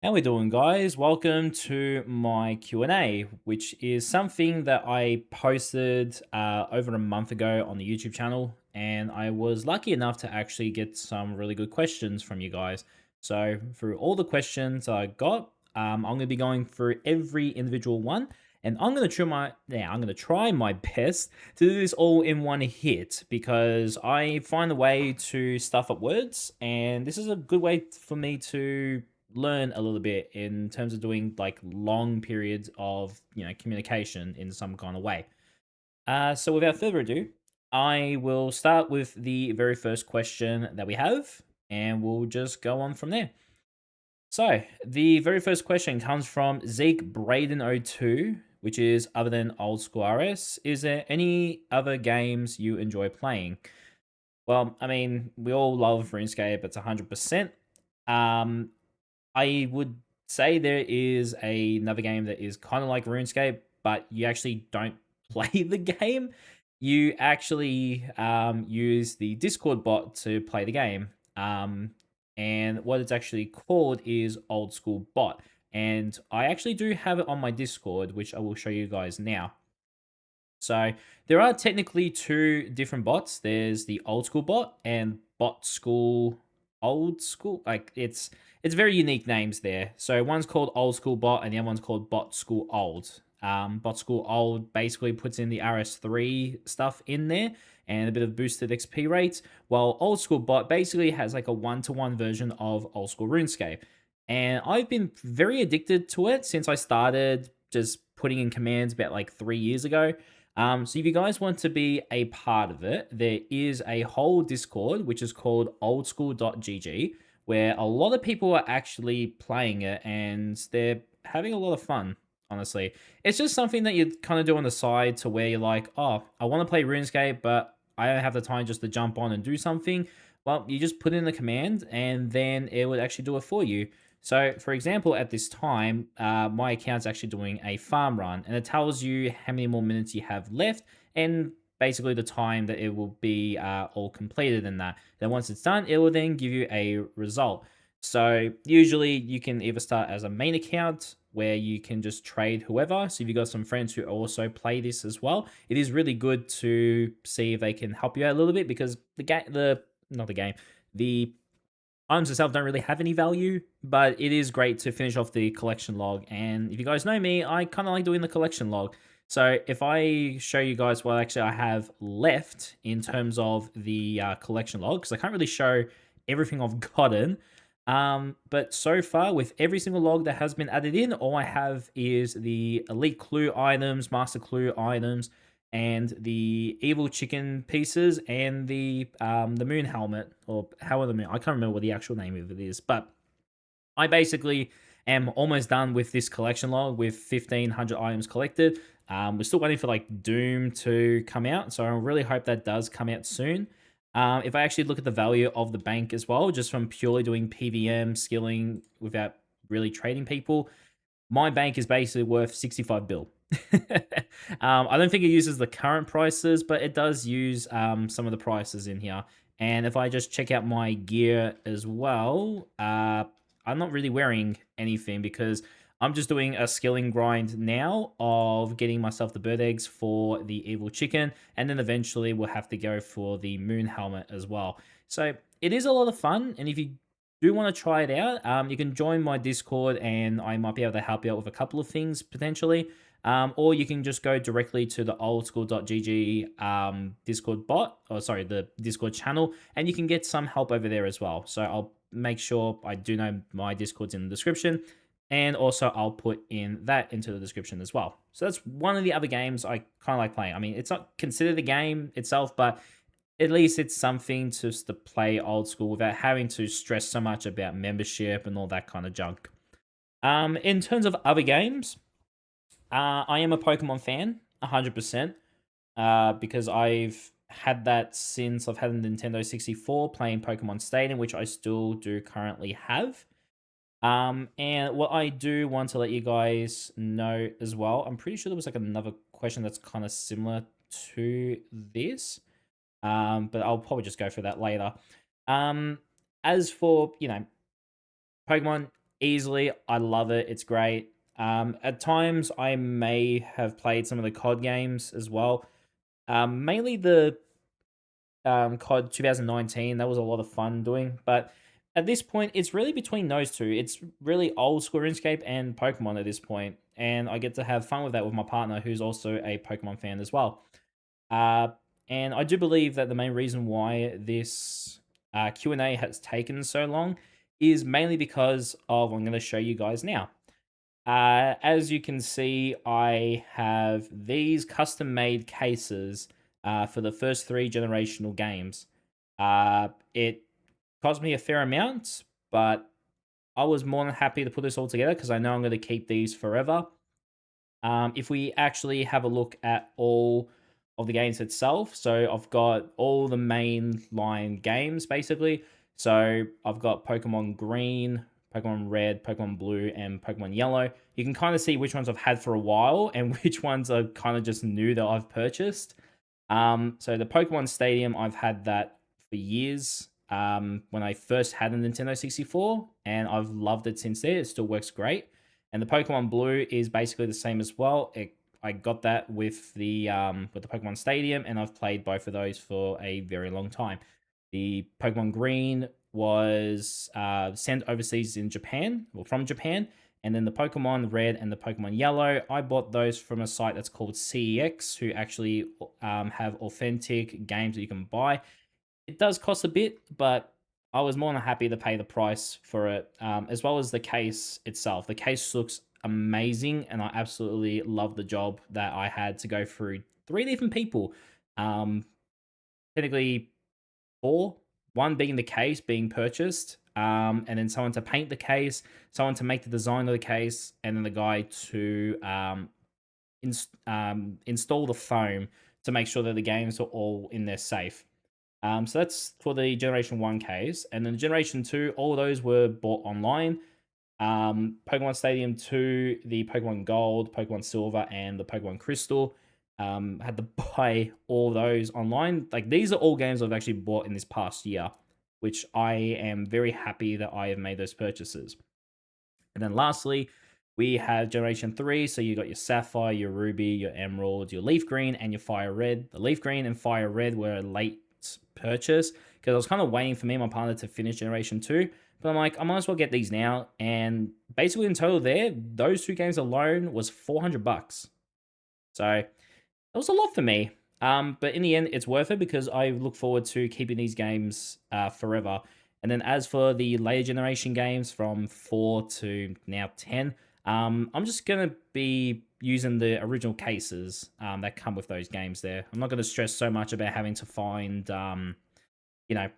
How we doing, guys? Welcome to my Q&A, which is something that I posted over a month ago on the YouTube channel, and I was lucky enough to actually get some really good questions from you guys. So, through all the questions I got, I'm going to be going through every individual one, and I'm going to try my best to do this all in one hit because I find a way to stuff up words, and this is a good way for me to learn a little bit in terms of doing like long periods of communication in some kind of way. So without further ado, I will start with the very first question that we have, and we'll just go on from there. So the very first question comes from Zeke Braden02, which is other than old school RS. Is there any other games you enjoy playing? Well, I mean, we all love RuneScape. It's 100%. Um, I would say there is another game that is kind of like RuneScape, but you actually don't play the game. You actually use the Discord bot to play the game. And what it's actually called is Old School Bot. And I actually do have it on my Discord, which I will show you guys now. So there are technically two different bots. There's the old school bot and bot school old school. Like it's very unique names there. So one's called old school bot and the other one's called bot school old. Bot school old basically puts in the RS3 stuff in there and a bit of boosted XP rates, while old school bot basically has like a one-to-one version of old school RuneScape. And I've been very addicted to it since I started just putting in commands about like 3 years ago. So if you guys want to be a part of it, there is a whole Discord which is called oldschool.gg where a lot of people are actually playing it and they're having a lot of fun, honestly. It's just something that you kind of do on the side to where you're like, oh, I want to play RuneScape, but I don't have the time just to jump on and do something. Well, you just put in the command and then it would actually do it for you. So, for example, at this time, my account's actually doing a farm run, and it tells you how many more minutes you have left, and basically the time that it will be all completed in that. Then once it's done, it will then give you a result. So usually you can either start as a main account where you can just trade whoever. So if you've got some friends who also play this as well, it is really good to see if they can help you out a little bit because the game, the not the game, the items itself don't really have any value, but it is great to finish off the collection log. And if you guys know me, I kind of like doing the collection log. So if I show you guys what actually I have left in terms of the collection log, because I can't really show everything I've gotten. But so far, with every single log that has been added in, all I have is the elite clue items, master clue items, and the evil chicken pieces and the moon helmet or how the moon. I can't remember what the actual name of it is, but I basically am almost done with this collection log with 1,500 items collected. We're still waiting for like Doom to come out, so I really hope that does come out soon. If I actually look at the value of the bank as well, just from purely doing PVM skilling without really trading people, my bank is basically worth 65 bill. I don't think it uses the current prices, but it does use some of the prices in here. And if I just check out my gear as well, I'm not really wearing anything because I'm just doing a skilling grind now of getting myself the bird eggs for the evil chicken, and then eventually we'll have to go for the moon helmet as well. So it is a lot of fun, and if you do want to try it out, you can join my Discord and I might be able to help you out with a couple of things potentially. Or you can just go directly to the oldschool.gg Discord bot, or sorry, the Discord channel, and you can get some help over there as well. So I'll make sure I do know my Discord's in the description, and also I'll put in that into the description as well. So that's one of the other games I kind of like playing. I mean, it's not considered a game itself, but at least it's something just to play old school without having to stress so much about membership and all that kind of junk. In terms of other games, I am a Pokemon fan, 100%, because I've had that since I've had a Nintendo 64 playing Pokemon Stadium, which I still do currently have. And what I do want to let you guys know as well, I'm pretty sure there was like another question that's kind of similar to this. But I'll probably just go for that later. Um, as for, Pokemon, Easily, I love it. It's great. At times, I may have played some of the COD games as well. Mainly the COD 2019. That was a lot of fun doing. But at this point, it's really between those two. It's really old school RuneScape and Pokemon at this point, and I get to have fun with that with my partner, who's also a Pokemon fan as well. Uh, and I do believe that the main reason why this Q&A has taken so long is mainly because of what I'm going to show you guys now. As you can see, I have these custom made cases for the first three generational games. It cost me a fair amount, but I was more than happy to put this all together because I know I'm going to keep these forever. If we actually have a look at all of the games itself, so I've got all the main line games basically. So I've got Pokemon Green, Pokemon Red, Pokemon Blue, and Pokemon Yellow. You can kind of see which ones I've had for a while and which ones I kind of just new that I've purchased. So the Pokemon Stadium, I've had that for years. When I first had a Nintendo 64, and I've loved it since then. It still works great. And the Pokemon Blue is basically the same as well. I got that with the Pokemon Stadium, and I've played both of those for a very long time. The Pokemon Green was sent overseas in Japan, or from Japan, and then the Pokemon Red and the Pokemon Yellow, I bought those from a site that's called CEX, who actually have authentic games that you can buy. It does cost a bit, but I was more than happy to pay the price for it, as well as the case itself. The case looks amazing, and I absolutely love the job that I had to go through three different people. Um, Technically, four. One being the case being purchased, and then someone to paint the case, someone to make the design of the case, and then the guy to install the foam to make sure that the games are all in there safe. So that's for the Generation 1 case. And then Generation 2, all those were bought online. Pokemon Stadium 2, the Pokemon Gold, Pokemon Silver, and the Pokemon Crystal. Had to buy all those online. Like, these are all games I've actually bought in this past year, which I am very happy that I have made those purchases. And then lastly, we have Generation 3. So you got your Sapphire, your Ruby, your Emerald, your Leaf Green, and your Fire Red. The Leaf Green and Fire Red were a late purchase because I was kind of waiting for me and my partner to finish Generation 2. But I'm like, I might as well get these now. And basically, in total, those two games alone was $400. So that was a lot for me. But in the end, it's worth it because I look forward to keeping these games forever. And then as for the later generation games from 4 to now 10, I'm just going to be using the original cases that come with those games there. I'm not going to stress so much about having to find, you know,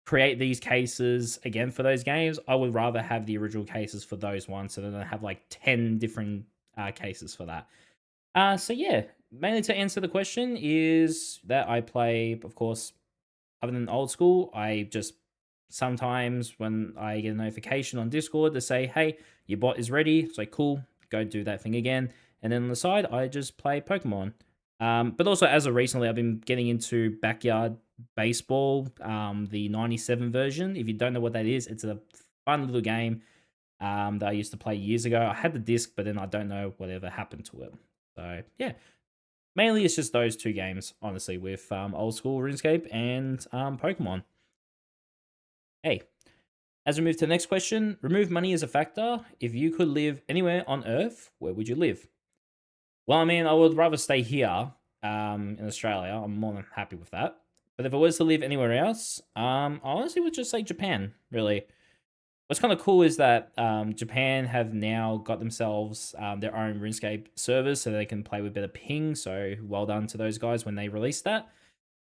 create these cases again for those games. I would rather have the original cases for those ones so that I have like 10 different cases for that. So yeah, mainly to answer the question is that I play, of course, other than old school, I just sometimes when I get a notification on Discord to say, hey, your bot is ready, it's like, cool, go do that thing again. And then on the side, I just play Pokemon. But also, as of recently, I've been getting into Backyard Baseball, the 97 version. If you don't know what that is, it's a fun little game that I used to play years ago. I had the disc, but then I don't know whatever happened to it. So, yeah. Mainly, it's just those two games, honestly, with old school RuneScape and Pokemon. Hey, as we move to the next question, remove money as a factor. If you could live anywhere on Earth, where would you live? Well, I mean, I would rather stay here in Australia. I'm more than happy with that. But if I was to live anywhere else, I honestly would just say Japan, really. What's kind of cool is that Japan have now got themselves their own RuneScape servers so they can play with better ping. So well done to those guys when they released that.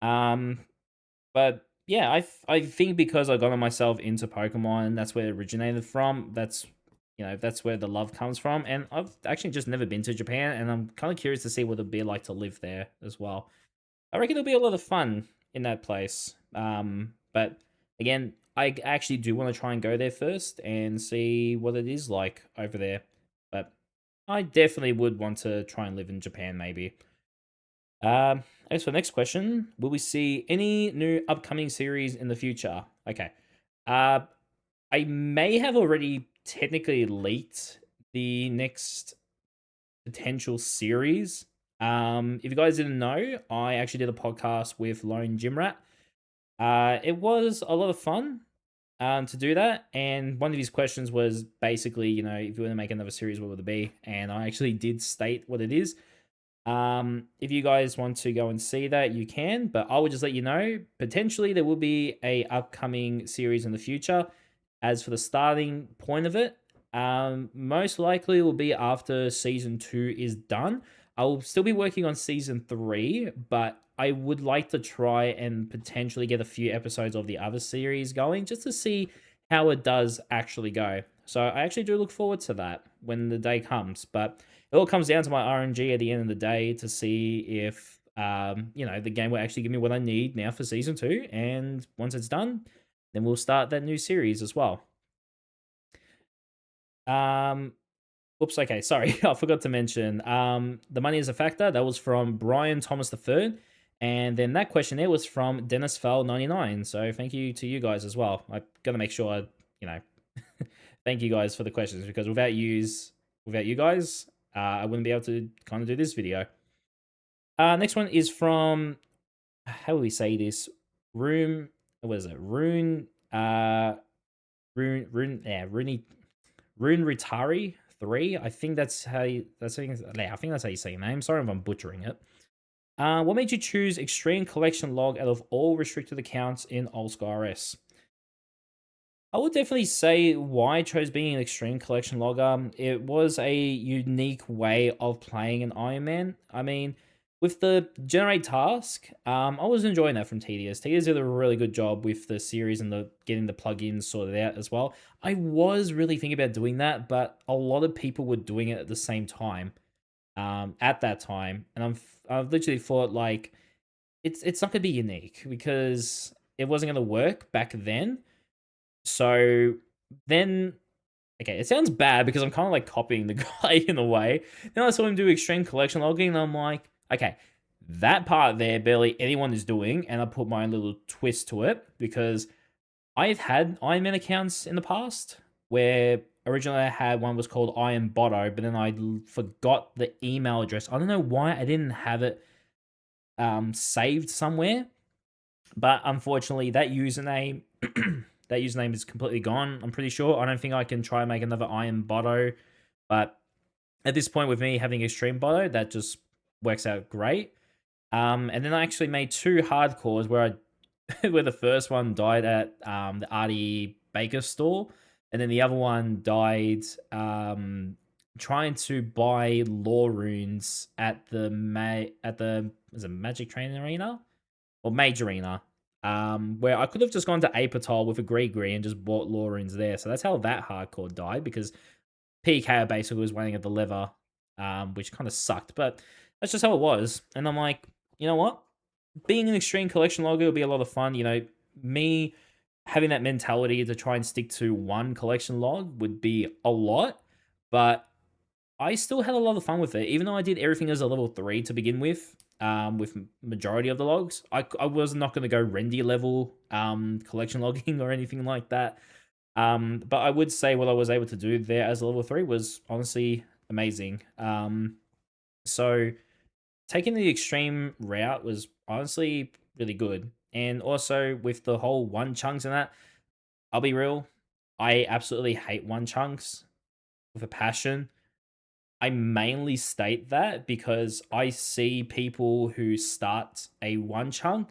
But yeah, I think because I got myself into Pokemon, that's where it originated from. That's where the love comes from. And I've actually just never been to Japan, and I'm kind of curious to see what it'd be like to live there as well. I reckon it'll be a lot of fun in that place. But again, I actually do want to try and go there first and see what it is like over there. But I definitely would want to try and live in Japan, maybe. As for the next question, will we see any new upcoming series in the future? Okay. I may have already technically leaked the next potential series. If you guys didn't know, I actually did a podcast with Lone Gym Rat. It was a lot of fun to do that. And one of his questions was basically, if you want to make another series, what would it be? And I actually did state what it is. If you guys want to go and see that, you can, but I will just let you know, potentially there will be a upcoming series in the future. As for the starting point of it, most likely it will be after season 2 is done. I'll still be working on season 3, but I would like to try and potentially get a few episodes of the other series going just to see how it does actually go. So I actually do look forward to that when the day comes, but it all comes down to my RNG at the end of the day to see if the game will actually give me what I need now for season 2, and once it's done, then we'll start that new series as well. Um, Oops, okay, sorry, I forgot to mention. The money is a factor. That was from Brian Thomas III, and then that question there was from Dennis Fell 99. So thank you to you guys as well. I gotta make sure you know, thank you guys for the questions because without you guys, I wouldn't be able to kind of do this video. Next one is from how do we say this? Room. What is it? Rune Ritari 3. I think that's how you, I think that's how you say your name. Sorry if I'm butchering it. What made you choose Extreme Collection Log out of all restricted accounts in OSRS? I would definitely say why I chose being an Extreme Collection Logger. It was a unique way of playing an Iron Man. I mean, with the generate task, I was enjoying that from TDS. TDS did a really good job with the series and the getting the plugins sorted out as well. I was really thinking about doing that, but a lot of people were doing it at the same time, at that time, and I've literally thought like it's not gonna be unique because it wasn't gonna work back then. So then, okay, it sounds bad because I'm kind of like copying the guy in a way. Then I saw him do extreme collection logging, and I'm like, okay, that part there barely anyone is doing, and I put my own little twist to it because I've had Iron Man accounts in the past where originally I had one was called Iron Boto, but then I forgot the email address. I don't know why I didn't have it saved somewhere, but unfortunately that username that username is completely gone. I'm pretty sure. I don't think I can try and make another Iron Boto, but at this point with me having Extreme Boto, that just works out great. And then I actually made two hardcores where I where the first one died at the Artie Baker store, and then the other one died trying to buy lore runes at the was it Magic Training Arena or Mage Arena, where I could have just gone to Apatol with a Gree and just bought lore runes there. So that's how that hardcore died because PK basically was waiting at the lever, which kind of sucked, but that's just how it was. And I'm like, you know what? Being an extreme collection logger would be a lot of fun. Me having that mentality to try and stick to one collection log would be a lot, but I still had a lot of fun with it, even though I did everything as a level 3 to begin with. With majority of the logs, I was not going to go Rendy level collection logging or anything like that. But I would say what I was able to do there as a level 3 was honestly amazing. So taking the extreme route was honestly really good. And also with the whole one chunks and that, I'll be real, I absolutely hate one chunks with a passion. I mainly state that because I see people who start a one chunk.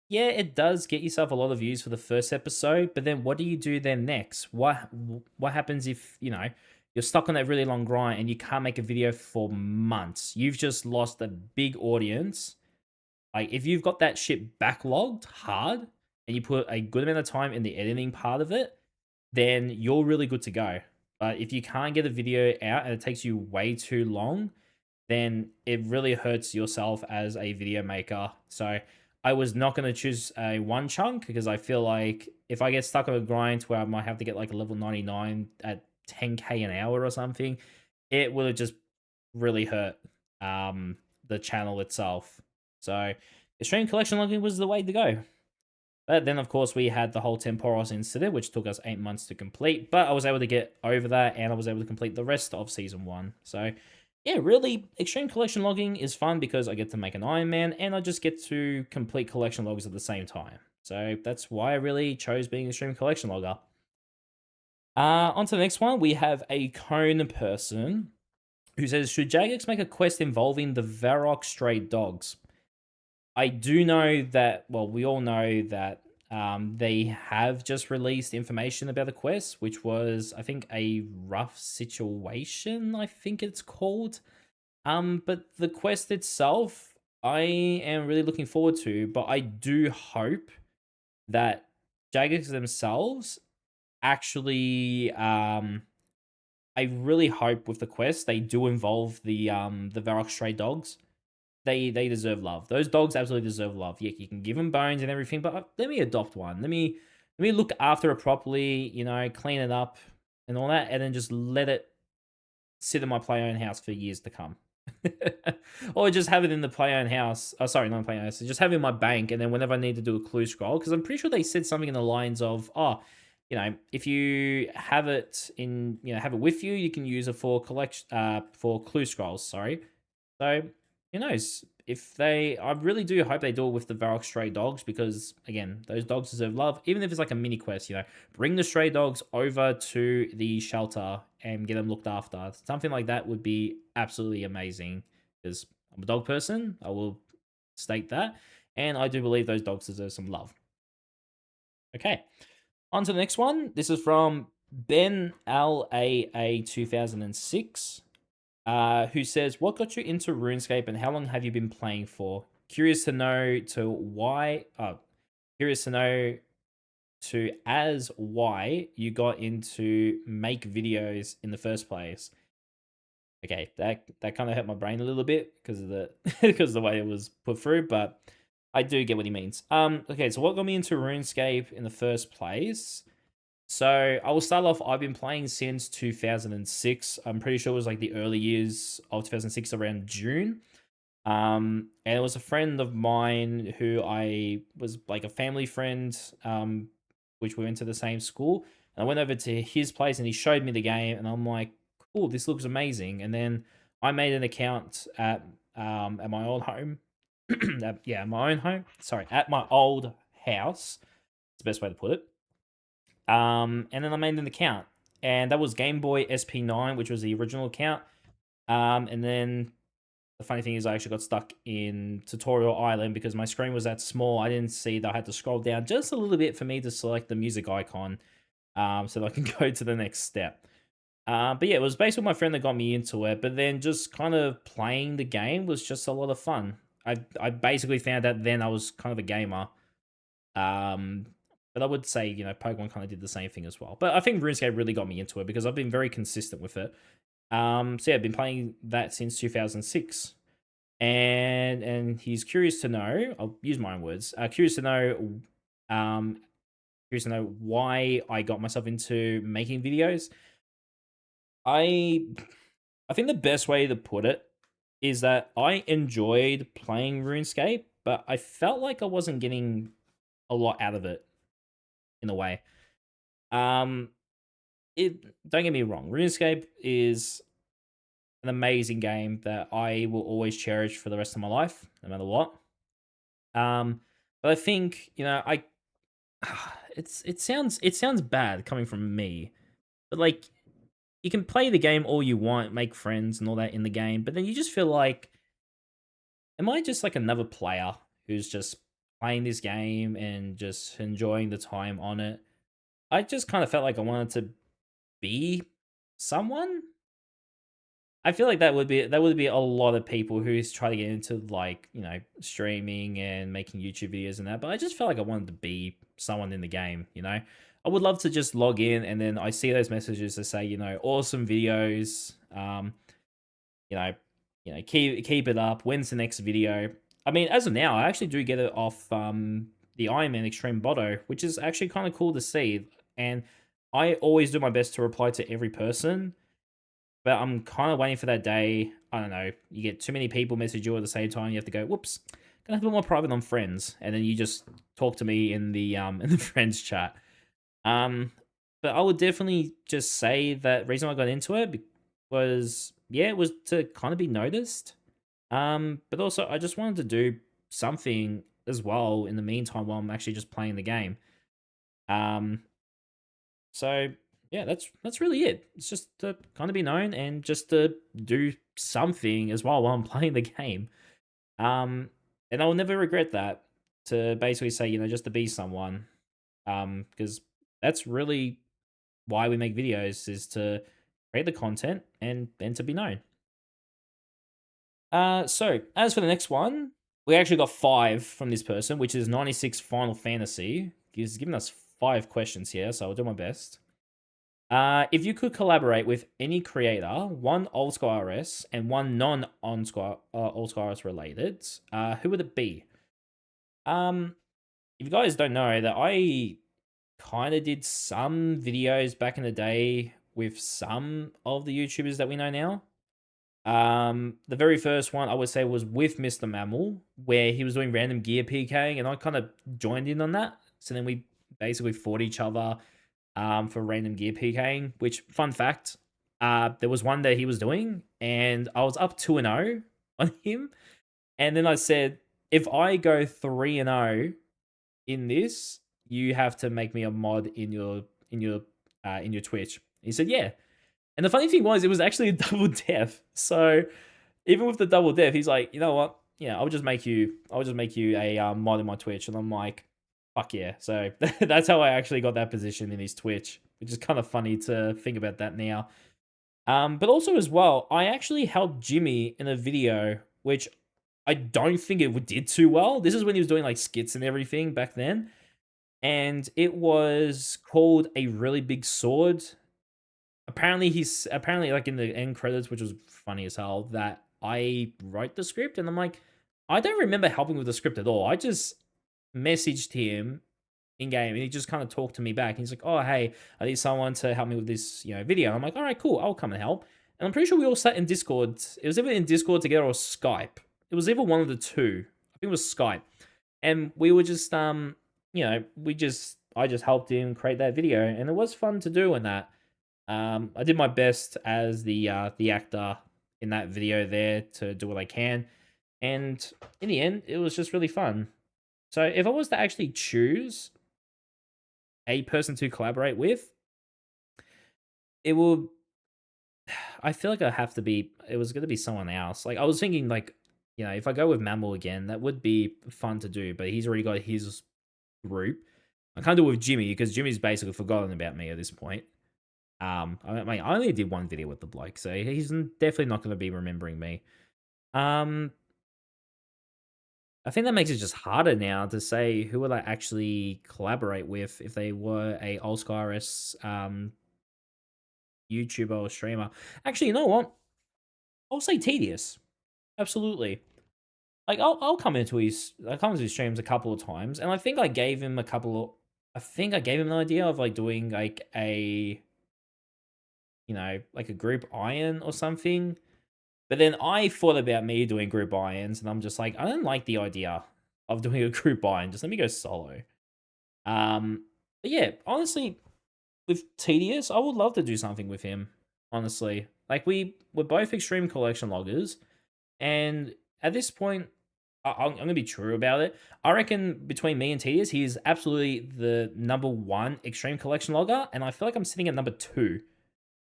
Yeah, it does get yourself a lot of views for the first episode, but then what do you do then next? What happens if, you're stuck on that really long grind and you can't make a video for months? You've just lost a big audience. Like if you've got that shit backlogged hard and you put a good amount of time in the editing part of it, then you're really good to go. But if you can't get a video out and it takes you way too long, then it really hurts yourself as a video maker. So I was not going to choose a one chunk because I feel like if I get stuck on a grind where I might have to get like a level 99 at 10k an hour or something, it would have just really hurt the channel itself. So extreme collection logging was the way to go. But then, of course, we had the whole Temporos incident, which took us 8 months to complete. But I was able to get over that, and I was able to complete the rest of Season 1. So, yeah, really, Extreme Collection logging is fun because I get to make an Iron Man, and I just get to complete collection logs at the same time. So that's why I really chose being Extreme Collection logger. On to the next one. We have a Cone person who says, should Jagex make a quest involving the Varrock stray dogs? I do know that, well, we all know that they have just released information about the quest, which was, I think, a rough situation, I think it's called. But the quest itself, I am really looking forward to, but I do hope that Jagex themselves actually, I really hope with the quest they do involve the Varrock stray dogs. They deserve love. Those dogs absolutely deserve love. Yeah, you can give them bones and everything, but let me adopt one. Let me look after it properly. You know, clean it up and all that, and then just let it sit in my play own house for years to come. Or just have it in the play own house. Oh, sorry, not play own house. Just have it in my bank, and then whenever I need to do a clue scroll, because I'm pretty sure they said something in the lines of, oh, you know, if you have it in, you know, have it with you, you can use it for collection, for clue scrolls. Sorry. So who knows? If they, I really do hope they do it with the Varrock stray dogs because again, those dogs deserve love. Even if it's like a mini quest, you know, bring the stray dogs over to the shelter and get them looked after. Something like that would be absolutely amazing because I'm a dog person. I will state that, and I do believe those dogs deserve some love. Okay, on to the next one. This is from Ben LAA 2006. Who says, "What got you into RuneScape and how long have you been playing for? Curious to know to why. Curious to know to as why you got into make videos in the first place." Okay, that kind of hurt my brain a little bit because of the because of the way it was put through, but I do get what he means. Okay, so what got me into RuneScape in the first place? So I will start off. I've been playing since 2006. I'm pretty sure it was like the early years of 2006, around June. And it was a friend of mine who I was like a family friend, which we went to the same school. And I went over to his place and he showed me the game, and I'm like, cool, this looks amazing. And then I made an account at my old home. Yeah, my own home. Sorry, at my old house. It's the best way to put it. And then I made an account, and that was Game Boy SP9, which was the original account. And then the funny thing is, I actually got stuck in Tutorial Island because my screen was that small. I didn't see that I had to scroll down just a little bit for me to select the music icon, so that I can go to the next step. But yeah, it was basically my friend that got me into it. But then just kind of playing the game was just a lot of fun. I basically found out then I was kind of a gamer. Um, but I would say, you know, Pokemon kind of did the same thing as well. But I think RuneScape really got me into it because I've been very consistent with it. So yeah, I've been playing that since 2006. And he's curious to know, I'll use my own words, um, curious to know why I got myself into making videos. I I think the best way to put it is that I enjoyed playing RuneScape, but I felt like I wasn't getting a lot out of it in a way. Um, it don't get me wrong, RuneScape is an amazing game that I will always cherish for the rest of my life, no matter what. But I think you know, it sounds bad coming from me, but like you can play the game all you want, make friends and all that in the game, but then you just feel like, am I just like another player who's just playing this game and just enjoying the time on it? I just kind of felt like I wanted to be someone. I feel like that would be a lot of people who try to get into like, you know, streaming and making YouTube videos and that, but I just felt like I wanted to be someone in the game, you know. I would love to just log in and then I see those messages that say, you know, awesome videos, you know, keep it up. When's the next video? I mean, as of now, I actually do get it off the Iron Man Extreme Boto, which is actually kind of cool to see. And I always do my best to reply to every person, but I'm kind of waiting for that day. I don't know. You get too many people message you at the same time. You have to go, whoops, can I put more private on friends? And then you just talk to me in the in the friends chat. Um, but I would definitely just say that reason why I got into it was yeah, it was to kind of be noticed. But also I just wanted to do something as well in the meantime while I'm actually just playing the game. Um, so yeah, that's really it. It's just to kind of be known and just to do something as well while I'm playing the game. Um, and I'll never regret that. To basically say, just to be someone. Because that's really why we make videos is to create the content and to be known. So as for the next one, we actually got 5 from this person, which is 96 Final Fantasy. He's given us 5 questions here, so I'll do my best. If you could collaborate with any creator, one old school RS and one non on school old school RS related, who would it be? Um, if you guys don't know that I kind of did some videos back in the day with some of the YouTubers that we know now. The very first one I would say was with Mr. Mammal, where he was doing random gear PKing, and I kind of joined in on that. So then we basically fought each other for random gear PKing. Which, fun fact, there was one that he was doing, and I was up 2-0 on him, and then I said, if I go 3-0 in this, you have to make me a mod in your Twitch. He said, yeah. And the funny thing was, it was actually a double death. So even with the double death, he's like, you know what? Yeah, I'll just make you a mod in my Twitch. And I'm like, fuck yeah. So that's how I actually got that position in his Twitch, which is kind of funny to think about that now. But also as well, I actually helped Jimmy in a video, which I don't think it did too well. This is when he was doing like skits and everything back then. And it was called A Really Big Sword. Apparently like in the end credits, which was funny as hell, that I wrote the script, and I'm like, I don't remember helping with the script at all. I just messaged him in game, and he just kind of talked to me back. He's like, "Oh, hey, I need someone to help me with this, video." And I'm like, "All right, cool, I'll come and help." And I'm pretty sure we all sat in Discord. It was either in Discord together or Skype. It was either one of the two. I think it was Skype, and we were just I just helped him create that video, and it was fun to do in that. I did my best as the actor in that video there to do what I can, and in the end, it was just really fun. So if I was to actually choose a person to collaborate with, it will. I feel like I have to be. It was going to be someone else. Like I was thinking, like if I go with Mammal again, that would be fun to do. But he's already got his group. I can't do it with Jimmy because Jimmy's basically forgotten about me at this point. I mean, I only did one video with the bloke, so he's definitely not going to be remembering me. Um, I think that makes it just harder now to say who will I actually collaborate with if they were a Old Skyrus YouTuber or streamer. Actually, you know what? I'll say Tedious. Absolutely. Like I'll come into his streams a couple of times, and I think I gave him I think I gave him an idea of like doing like a like a group iron or something. But then I thought about me doing group irons, and I'm just like, I don't like the idea of doing a group iron. Just let me go solo. But yeah, honestly, with Tedious, I would love to do something with him. Honestly, like we're both extreme collection loggers, and at this point, I'm gonna be true about it. I reckon between me and Tedious, he is absolutely the number one extreme collection logger, and I feel like I'm sitting at number two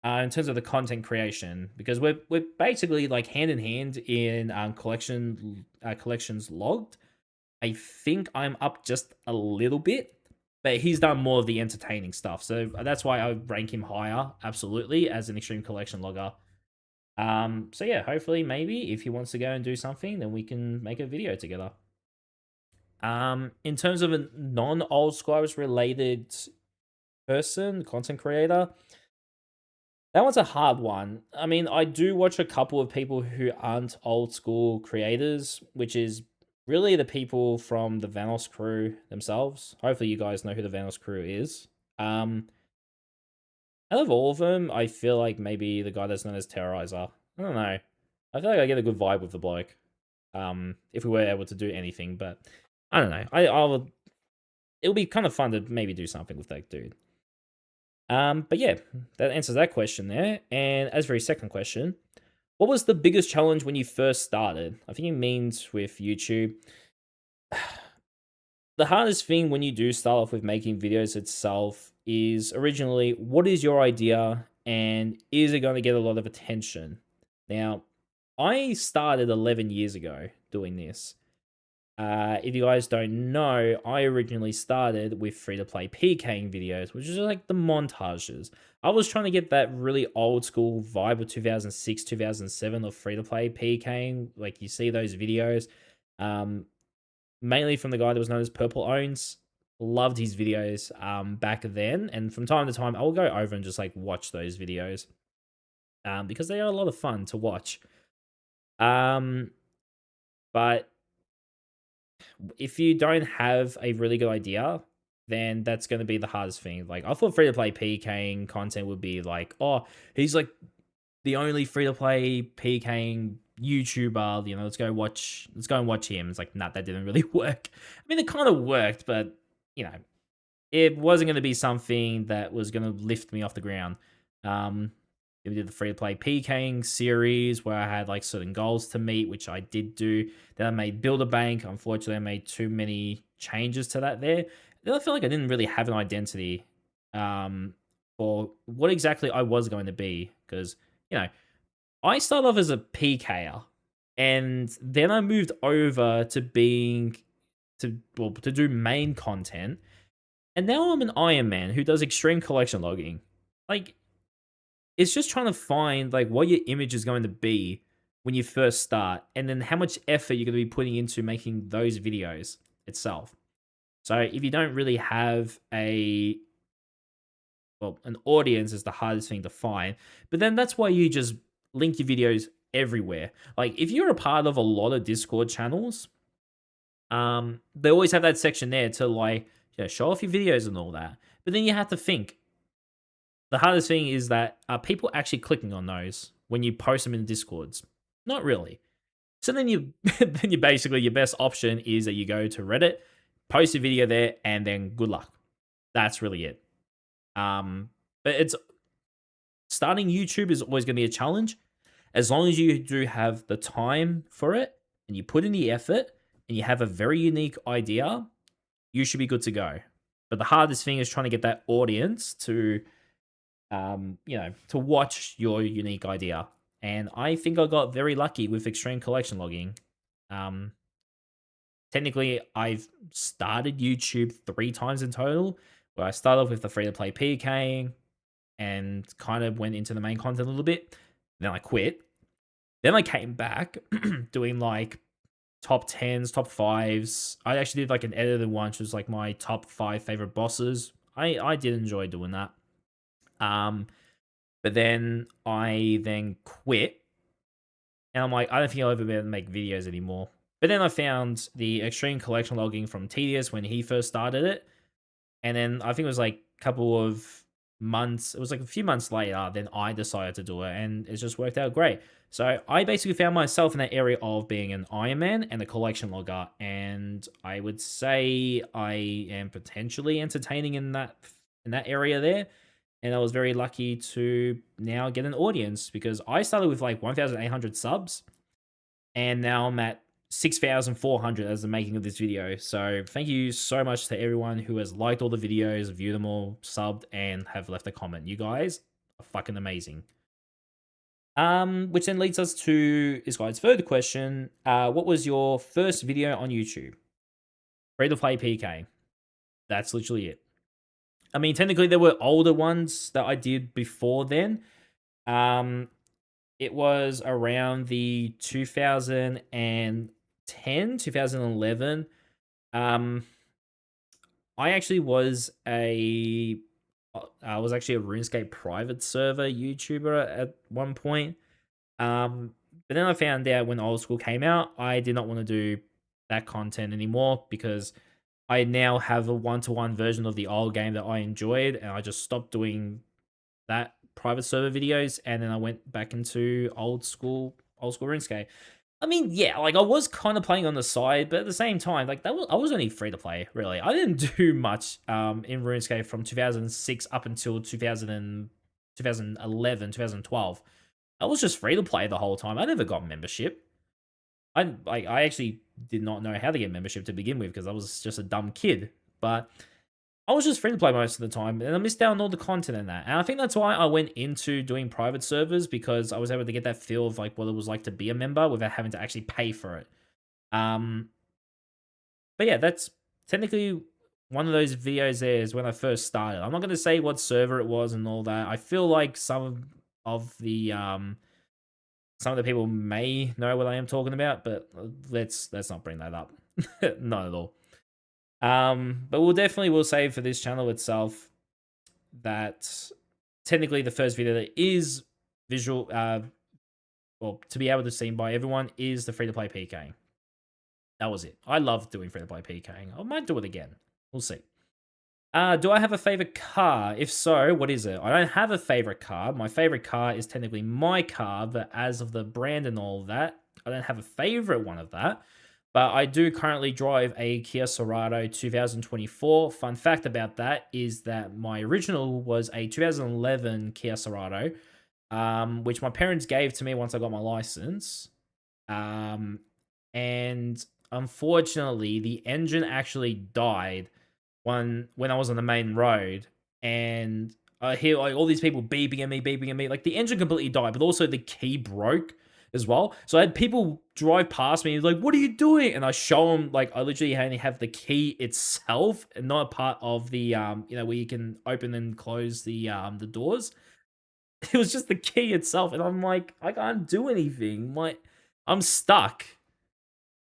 in terms of the content creation, because we're basically like hand in hand in collections logged. I think I'm up just a little bit, but he's done more of the entertaining stuff, so that's why I rank him higher, absolutely, as an extreme collection logger. So yeah, hopefully, maybe if he wants to go and do something, then we can make a video together. In terms of a non-old Squires related person, content creator, that one's a hard one. I mean, I do watch a couple of people who aren't old school creators, which is really the people from the Vanos crew themselves. Hopefully, you guys know who the Vanos crew is. Out of all of them, I feel like maybe the guy that's known as Terrorizer. I don't know. I feel like I get a good vibe with the bloke. if we were able to do anything. But I don't know. I would. It would be kind of fun to maybe do something with that dude. But yeah, that answers that question there. And as for your second question, what was the biggest challenge when you first started? I think it means with YouTube. The hardest thing when you do start off with making videos itself is originally what is your idea and is it going to get a lot of attention? Now, I started 11 years ago doing this. If you guys don't know, I originally started with free to play PKing videos, which is like the montages. I was trying to get that really old school vibe of 2006, 2007 of free to play PKing. Like you see those videos. Um, Mainly from the guy that was known as Purple Owns. Loved his videos back then, and from time to time, I will go over and just like watch those videos because they are a lot of fun to watch. Um, but if you don't have a really good idea, then that's going to be the hardest thing. Like I thought, free to play PKing content would be like, oh, he's like the only free to play PKing YouTuber, let's go and watch him. It's like, nah, that didn't really work. I mean, it kind of worked, but you know, it wasn't going to be something that was going to lift me off the ground. Um, we did the free to play PKing series where I had like certain goals to meet, which I did do. Then I made Build a Bank. Unfortunately, I made too many changes to that there. Then I feel like I didn't really have an identity um, for what exactly I was going to be because, you know, I started off as a PKer, and then I moved over to being to do main content, and now I'm an Iron Man who does extreme collection logging. Like, it's just trying to find like what your image is going to be when you first start, and then how much effort you're going to be putting into making those videos itself. So if you don't really have an audience is the hardest thing to find. But then that's why you just link your videos everywhere. Like if you're a part of a lot of Discord channels, they always have that section there to like, yeah, show off your videos and all that. But then you have to think. The hardest thing is that are people actually clicking on those when you post them in the Discords? Not really. So then you then you basically your best option is that you go to Reddit, post a video there, and then good luck. That's really it. But it's starting YouTube is always going to be a challenge. As long as you do have the time for it and you put in the effort and you have a very unique idea, you should be good to go. But the hardest thing is trying to get that audience to, to watch your unique idea. And I think I got very lucky with extreme collection logging. Um, Technically, I've started YouTube 3 times in total, where I started off with the free to play PKing and kind of went into the main content a little bit. Then I quit. Then I came back doing like top 10s, top 5s. I actually did like an edited one, which was like my top 5 favorite bosses. I did enjoy doing that. But then I then quit. And I'm like, I don't think I'll ever be able to make videos anymore. But then I found the extreme collection logging from Tedious when he first started it. And then I think it was like a couple of months, it was like a few months later, then I decided to do it and it just worked out great. So I basically found myself in that area of being an Iron Man and a collection logger. And I would say I am potentially entertaining in that area there. And I was very lucky to now get an audience because I started with like 1,800 subs and now I'm at 6,400 as the making of this video. So thank you so much to everyone who has liked all the videos, viewed them all, subbed, and have left a comment. You guys are fucking amazing. Which then leads us to this guy's third question. What was your first video on YouTube? Free to play PK. That's literally it. I mean, technically there were older ones that I did before then. It was around the 2010, 2011. I actually was I was actually a RuneScape private server YouTuber at one point. But then I found out when Old School came out, I did not want to do that content anymore because I now have a one-to-one version of the old game that I enjoyed, and I just stopped doing that private server videos, and then I went back into old school RuneScape. I mean, yeah, like I was kind of playing on the side, but at the same time, like I was only free to play, really. I didn't do much in RuneScape from 2006 up until 2011, 2012. I was just free to play the whole time. I never got membership. I actually did not know how to get membership to begin with because I was just a dumb kid. But I was just free to play most of the time, and I missed out on all the content in that. And I think that's why I went into doing private servers, because I was able to get that feel of like what it was like to be a member without having to actually pay for it. Um, but yeah, that's technically one of those videos. There is when I first started. I'm not going to say what server it was and all that. I feel like some of the people may know what I am talking about, but let's not bring that up. Not at all. But we'll definitely will say for this channel itself that technically the first video that is visual, or to be able to seen by everyone, is the free to play PKing. That was it. I love doing free to play PKing. I might do it again. We'll see. Do I have a favorite car? If so, what is it? I don't have a favorite car. My favorite car is technically my car, but as of the brand and all that, I don't have a favorite one of that. But I do currently drive a Kia Sorento 2024. Fun fact about that is that my original was a 2011 Kia Sorento, which my parents gave to me once I got my license. Um, and unfortunately, the engine actually died when I was on the main road, and I hear like all these people beeping at me. Like the engine completely died, but also the key broke as well. So I had people drive past me, like, "What are you doing?" And I show them like I literally only have the key itself, and not a part of the where you can open and close the doors. It was just the key itself, and I'm like, I can't do anything. I'm stuck.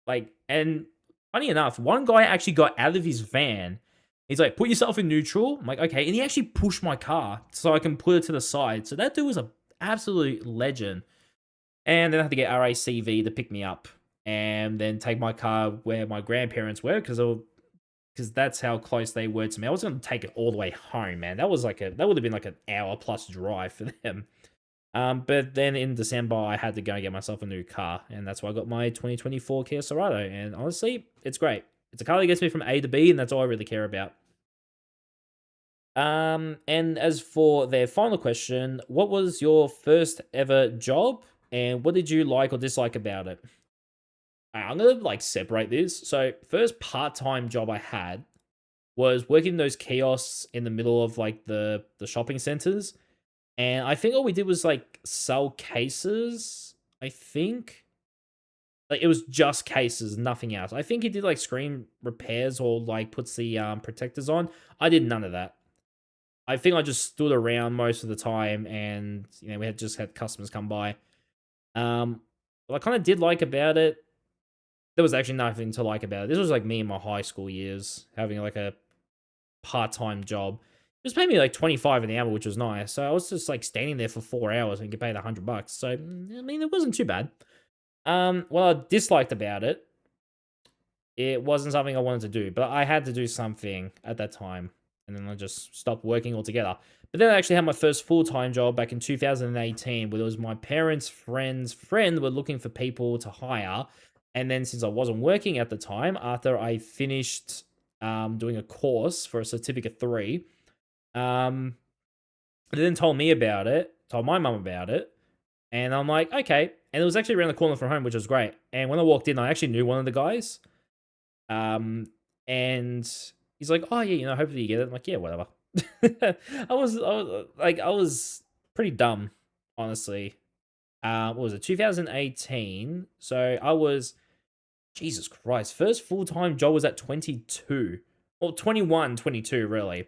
Like, and funny enough, one guy actually got out of his van. He's like, put yourself in neutral. I'm like, okay. And he actually pushed my car so I can put it to the side. So that dude was a absolute legend. And then I had to get RACV to pick me up and then take my car where my grandparents were, because that's how close they were to me. I was going to take it all the way home, man. That would have been like an hour plus drive for them. But then in December, I had to go and get myself a new car, and that's why I got my 2024 Kia Sorento. And honestly, it's great. It's a car that gets me from A to B, and that's all I really care about. And as for their final question, what was your first ever job, and what did you like or dislike about it? I'm gonna like separate this. So, first part-time job I had was working those kiosks in the middle of like the shopping centers. And I think all we did was like sell cases. I think like it was just cases, nothing else. I think he did like screen repairs or like puts the protectors on. I did none of that. I think I just stood around most of the time, and we had just had customers come by. What I kind of did like about it, there was actually nothing to like about it. This was like me in my high school years having like a part-time job. It was paying me like 25 an hour, which was nice. So I was just like standing there for 4 hours and get paid $100. So I mean, it wasn't too bad. What I disliked about it, it wasn't something I wanted to do, but I had to do something at that time, and then I just stopped working altogether. But then I actually had my first full-time job back in 2018, where it was my parents' friend's friend were looking for people to hire. And then since I wasn't working at the time, after I finished doing a course for a certificate 3, they then told me about it, told my mum about it, and I'm like, okay. And it was actually around the corner from home, which was great. And when I walked in, I actually knew one of the guys. And he's like, oh yeah, hopefully you get it. I'm like, yeah, whatever. I was pretty dumb, honestly. What was it, 2018? So I was, Jesus Christ, first full-time job was at 22. Well, 21, 22, really.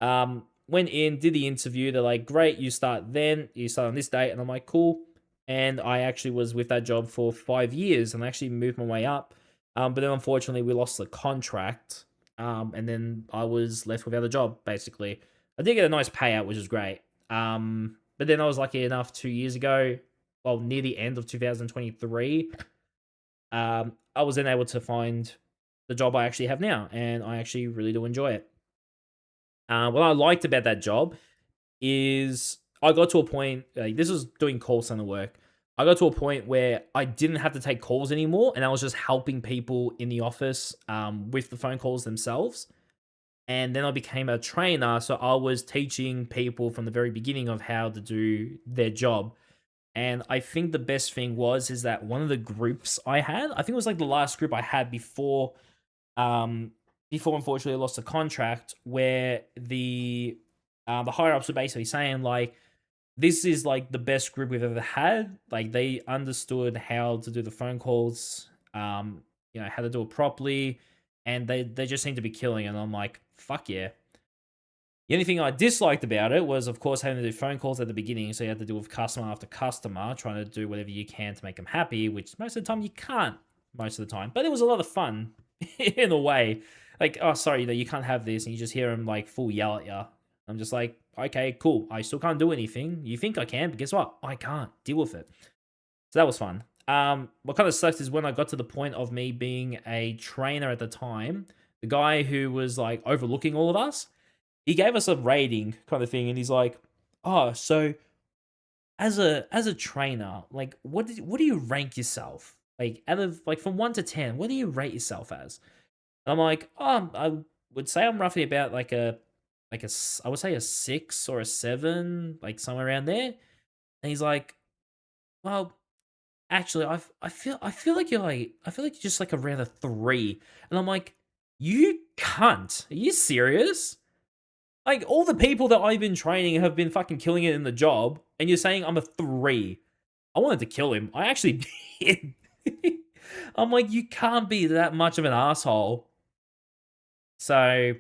Went in, did the interview. They're like, great, you start on this date. And I'm like, cool. And I actually was with that job for 5 years, and I actually moved my way up. But then unfortunately we lost the contract. And then I was left without a job, basically. I did get a nice payout, which is great. But then I was lucky enough 2 years ago, well, near the end of 2023, I was then able to find the job I actually have now, and I actually really do enjoy it. What I liked about that job is I got to a point, this was doing call center work. I got to a point where I didn't have to take calls anymore, and I was just helping people in the office with the phone calls themselves. And then I became a trainer, so I was teaching people from the very beginning of how to do their job. And I think the best thing was is that one of the groups I had, I think it was like the last group I had um before unfortunately I lost the contract, where the higher ups were basically saying like, this is like the best group we've ever had. Like they understood how to do the phone calls, how to do it properly, and they just seem to be killing it. And I'm like, fuck yeah. The only thing I disliked about it was, of course, having to do phone calls at the beginning. So you had to deal with customer after customer, trying to do whatever you can to make them happy, which most of the time you can't, most of the time. But it was a lot of fun in a way. Like, oh, sorry, you can't have this. And you just hear them like full yell at you. I'm just like, okay, cool. I still can't do anything. You think I can, but guess what? I can't. Deal with it. So that was fun. What kind of sucks is when I got to the point of me being a trainer at the time, the guy who was like overlooking all of us, he gave us a rating kind of thing, and he's like, "Oh, so as a trainer, like what do you rank yourself? Like out of like from 1 to 10, what do you rate yourself as?" And I'm like, "Oh, I would say I'm roughly about I would say a 6 or a 7, like somewhere around there." And he's like, "Well, actually, I feel like you're just like around a 3." And I'm like, "You cunt. Are you serious?" Like, all the people that I've been training have been fucking killing it in the job, and you're saying I'm a 3. I wanted to kill him. I actually did. I'm like, you can't be that much of an asshole. So,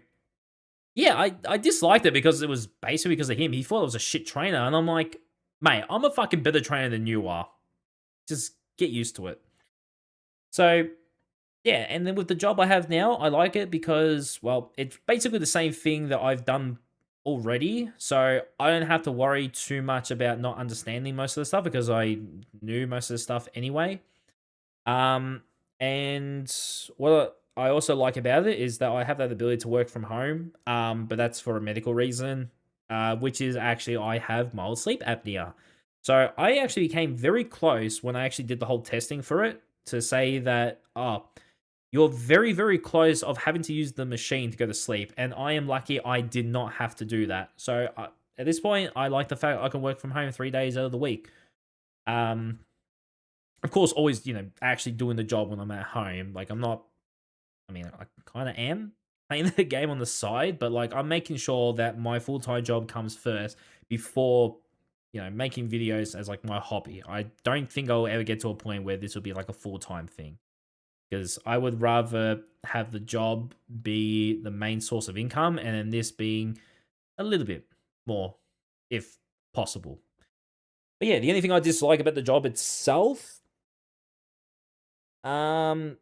yeah, I disliked it because it was basically because of him. He thought I was a shit trainer, and I'm like, mate, I'm a fucking better trainer than you are. Just get used to it. So, yeah, and then with the job I have now, I like it because, well, it's basically the same thing that I've done already. So I don't have to worry too much about not understanding most of the stuff because I knew most of the stuff anyway. Um, and what I also like about it is that I have that ability to work from home. But that's for a medical reason, which is actually I have mild sleep apnea. So I actually came very close when I actually did the whole testing for it to say that, you're very, very close of having to use the machine to go to sleep, and I am lucky I did not have to do that. So at this point, I like the fact I can work from home 3 days out of the week. Um, of course, always actually doing the job when I'm at home. Like I'm not. I mean, I kind of am playing the game on the side, but like I'm making sure that my full time job comes first before making videos as like my hobby. I don't think I'll ever get to a point where this will be like a full time thing, because I would rather have the job be the main source of income and then this being a little bit more, if possible. But yeah, the only thing I dislike about the job itself, um,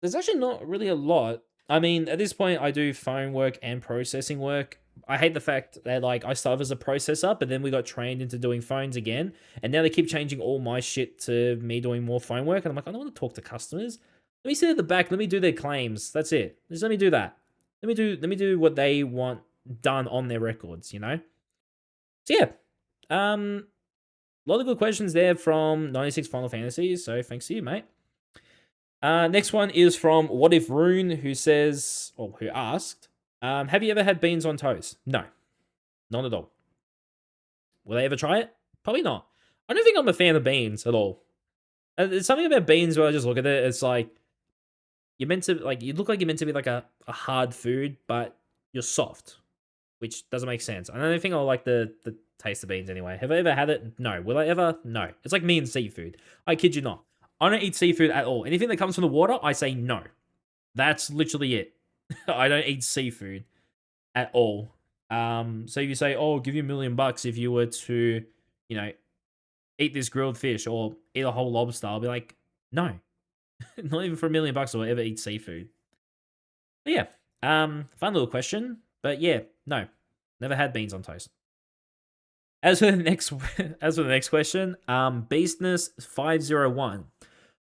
there's actually not really a lot. I mean, at this point, I do phone work and processing work. I hate the fact that like I started as a processor, but then we got trained into doing phones again, and now they keep changing all my shit to me doing more phone work. And I'm like, I don't want to talk to customers. Let me sit at the back. Let me do their claims. That's it. Just let me do that. Let me do what they want done on their records. So yeah, a lot of good questions there from 96 Final Fantasy. So thanks to you, mate. Next one is from What If Rune, who says, or who asked, have you ever had beans on toast? No, not at all. Will I ever try it? Probably not. I don't think I'm a fan of beans at all. There's something about beans where I just look at it, it's like, you look like you're meant to be like a hard food, but you're soft, which doesn't make sense. I don't think I'll like the taste of beans anyway. Have I ever had it? No. Will I ever? No. It's like me and seafood. I kid you not. I don't eat seafood at all. Anything that comes from the water, I say no. That's literally it. I don't eat seafood at all. So if you say, "Oh, I'll give you $1,000,000 if you were to, you know, eat this grilled fish or eat a whole lobster," I'll be like, "No, not even for $1,000,000 will I ever eat seafood." But yeah, fun little question. But yeah, no, never had beans on toast. As for the next, as for the next question, Beastness501,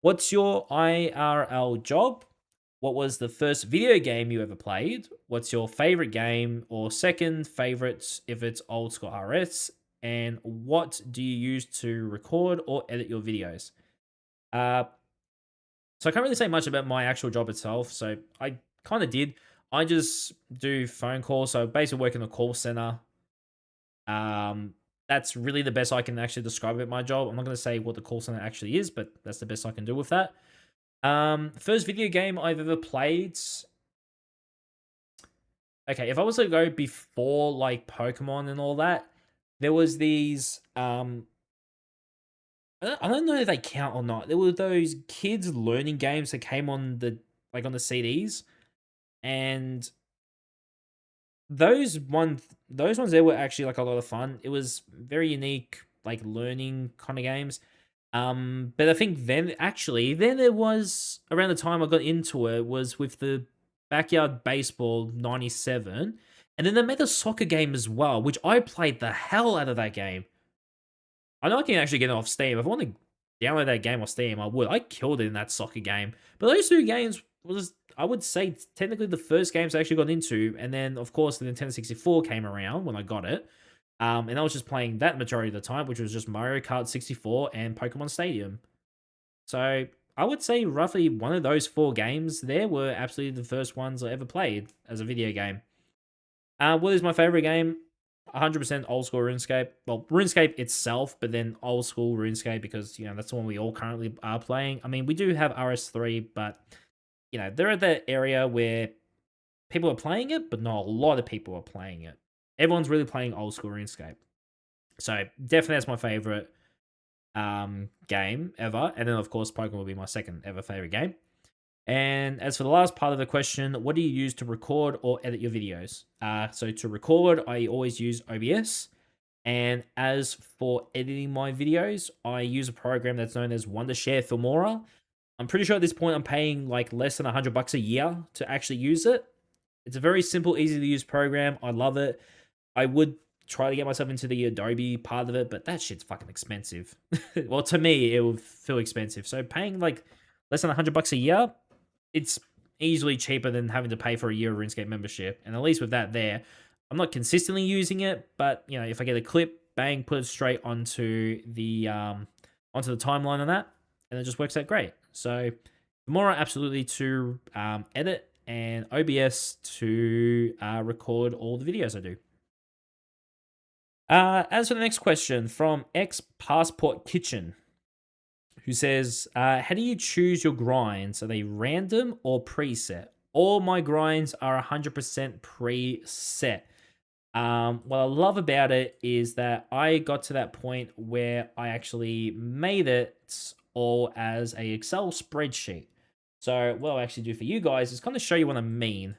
what's your IRL job? What was the first video game you ever played? What's your favorite game or second favorite if it's old school RS? and what do you use to record or edit your videos? Uh, so I can't really say much about my actual job itself. So I kind of did. I just do phone calls. So basically work in a call center. Um, that's really the best I can actually describe it, my job. I'm not going to say what the call center actually is, but that's the best I can do with that. First video game I've ever played. Okay, if I was to go before like Pokemon and all that, there was these I don't know if they count or not. There were those kids learning games that came on the like on the CDs, and those ones there were actually like a lot of fun. It was very unique, like learning kind of games. But I think then there was around the time I got into it was with the Backyard Baseball 97. And then they made a soccer game as well, which I played the hell out of that game. I know I can actually get it off Steam. If I want to download that game off Steam, I would. I killed it in that soccer game. But those two games was, I would say, technically the first games I actually got into. And then, of course, the Nintendo 64 came around when I got it. And I was just playing that majority of the time, which was just Mario Kart 64 and Pokemon Stadium. So I would say roughly one of those four games there were absolutely the first ones I ever played as a video game. What is my favorite game? 100% old school RuneScape. Well, RuneScape itself, but then old school RuneScape because, that's the one we all currently are playing. I mean, we do have RS3, but, they're at that area where people are playing it, but not a lot of people are playing it. Everyone's really playing old school RuneScape. So definitely that's my favorite game ever. And then, of course, Pokemon will be my second ever favorite game. And as for the last part of the question, what do you use to record or edit your videos? So to record, I always use OBS. And as for editing my videos, I use a program that's known as Wondershare Filmora. I'm pretty sure at this point I'm paying like less than $100 a year to actually use it. It's a very simple, easy to use program. I love it. I would try to get myself into the Adobe part of it, but that shit's fucking expensive. Well, to me, it would feel expensive. So paying like less than $100 a year, it's easily cheaper than having to pay for a year of RuneScape membership. And at least with that there, I'm not consistently using it, but if I get a clip, bang, put it straight onto the timeline on that, and it just works out great. So Filmora absolutely to edit, and OBS to record all the videos I do. As for the next question from X Passport Kitchen, who says, how do you choose your grinds? Are they random or preset? All my grinds are 100% preset. What I love about it is that I got to that point where I actually made it all as a Excel spreadsheet. So what I'll actually do for you guys is kind of show you what I mean.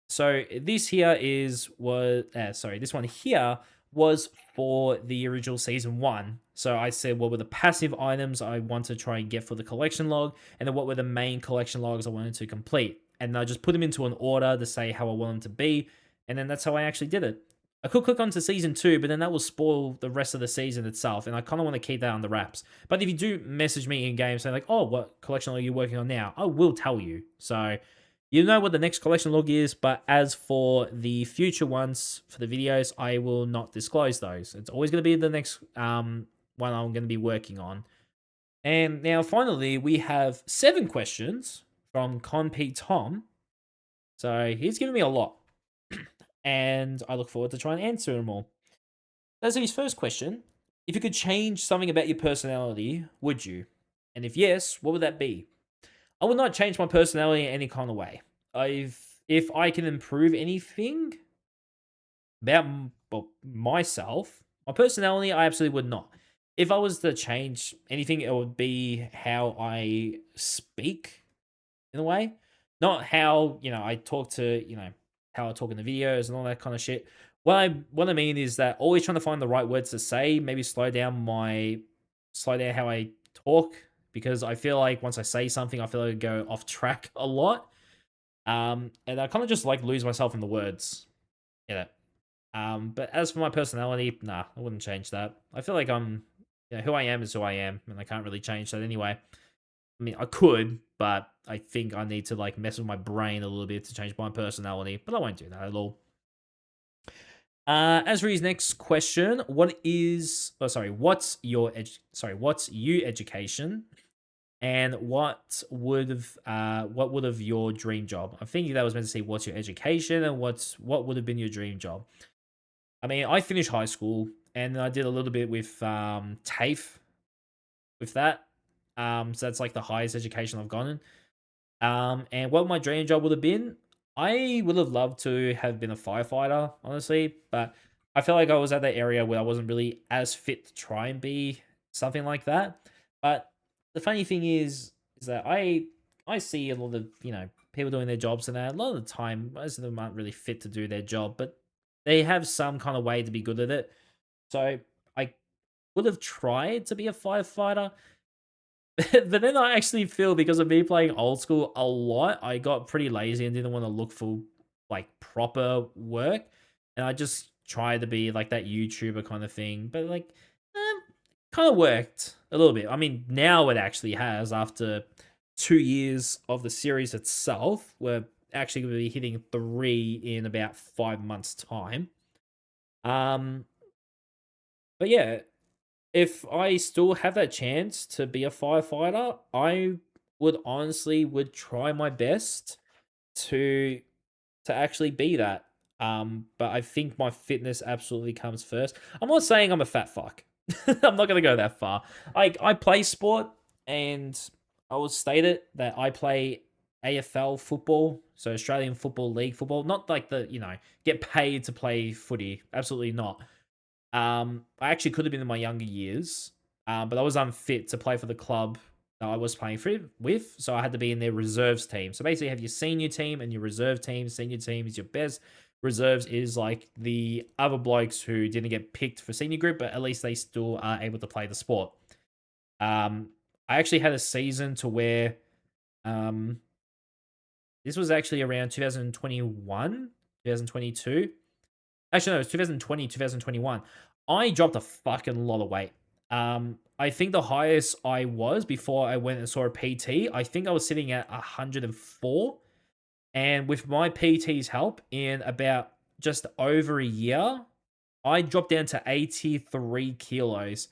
So this one here was for the original season 1. So I said what were the passive items I want to try and get for the collection log, and then what were the main collection logs I wanted to complete. And I just put them into an order to say how I want them to be, and then that's how I actually did it. I could click on to season 2, but then that will spoil the rest of the season itself, and I kind of want to keep that under wraps. But if you do message me in game saying like, oh, what collection log are you working on now? I will tell you. So you know what the next collection log is, but as for the future ones for the videos, I will not disclose those. It's always going to be the next one I'm going to be working on. And now finally, we have 7 questions from Conp Tom. So he's given me a lot. And I look forward to trying to answer them all. That's his first question. If you could change something about your personality, would you? And if yes, what would that be? I would not change my personality in any kind of way. If I can improve anything about myself, my personality, I absolutely would not. If I was to change anything, it would be how I speak in a way, not how I talk to how I talk in the videos and all that kind of shit. What I mean is that always trying to find the right words to say. Maybe slow down how I talk, because I feel like once I say something, I feel like I go off track a lot. And I kind of just like lose myself in the words. Yeah. But as for my personality, nah, I wouldn't change that. I feel like who I am is who I am, and I can't really change that anyway. I mean, I could, but I think I need to like mess with my brain a little bit to change my personality, but I won't do that at all. As for his next question, what is? Oh, sorry. What's you education, and what would have your dream job? I'm thinking that was meant to say what's your education and what would have been your dream job. I mean, I finished high school and I did a little bit with TAFE with that. So that's like the highest education I've gotten. And what my dream job would have been, I would have loved to have been a firefighter, honestly, but I feel like I was at that area where I wasn't really as fit to try and be something like that. But the funny thing is that I see a lot of people doing their jobs and that a lot of the time most of them aren't really fit to do their job, but they have some kind of way to be good at it. So I would have tried to be a firefighter, but then I actually feel because of me playing old school a lot, I got pretty lazy and didn't want to look for like proper work, and I just tried to be like that YouTuber kind of thing. But like, kind of worked a little bit. I mean, now it actually has after 2 years of the series itself. We're actually going to be hitting three in about 5 months' time. Um, but yeah, if I still have that chance to be a firefighter, I would honestly would try my best to actually be that. But I think my fitness absolutely comes first. I'm not saying I'm a fat fuck. I'm not gonna go that far. I play sport, and I will state it that I play AFL football, so Australian Football League football. Not like the get paid to play footy. Absolutely not. I actually could have been in my younger years, but I was unfit to play for the club that I was playing with, so I had to be in their reserves team. So basically, you have your senior team and your reserve team. Senior team is your best. Reserves is like the other blokes who didn't get picked for senior group, but at least they still are able to play the sport. Um, I actually had a season to where um, this was actually around 2021, 2022. Actually, no, it was 2020, 2021. I dropped a fucking lot of weight. I think the highest I was before I went and saw a PT, I think I was sitting at 104. And with my PT's help, in about just over a year, I dropped down to 83 kilos.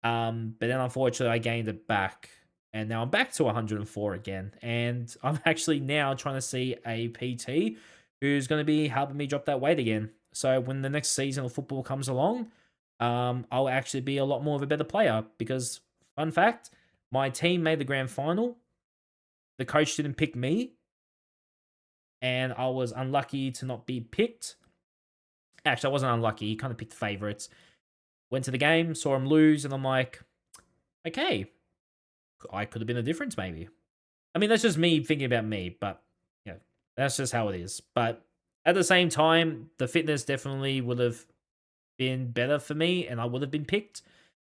But then unfortunately I gained it back. And now I'm back to 104 again. And I'm actually now trying to see a PT who's going to be helping me drop that weight again. So when the next season of football comes along, I'll actually be a lot more of a better player because, fun fact, my team made the grand final. The coach didn't pick me, and I was unlucky to not be picked. Actually, I wasn't unlucky. He kind of picked favorites. Went to the game, saw him lose, and I'm like, okay, I could have been a difference maybe. I mean, that's just me thinking about me, but yeah, that's just how it is. But at the same time, the fitness definitely would have been better for me and I would have been picked.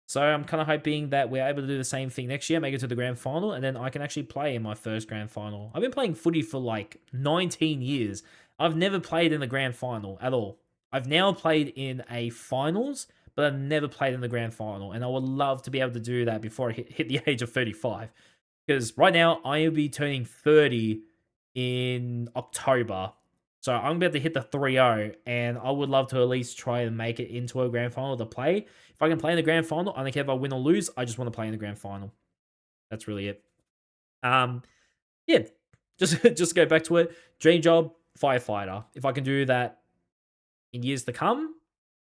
So I'm kind of hoping that we're able to do the same thing next year, make it to the grand final, and then I can actually play in my first grand final. I've been playing footy for like 19 years. I've never played in the grand final at all. I've now played in a finals, but I've never played in the grand final. And I would love to be able to do that before I hit the age of 35. Because right now I will be turning 30 in October. So I'm about to hit the 3-0, and I would love to at least try and make it into a grand final to play. If I can play in the grand final, I don't care if I win or lose. I just want to play in the grand final. That's really it. Um, yeah, just go back to it. Dream job, firefighter. If I can do that in years to come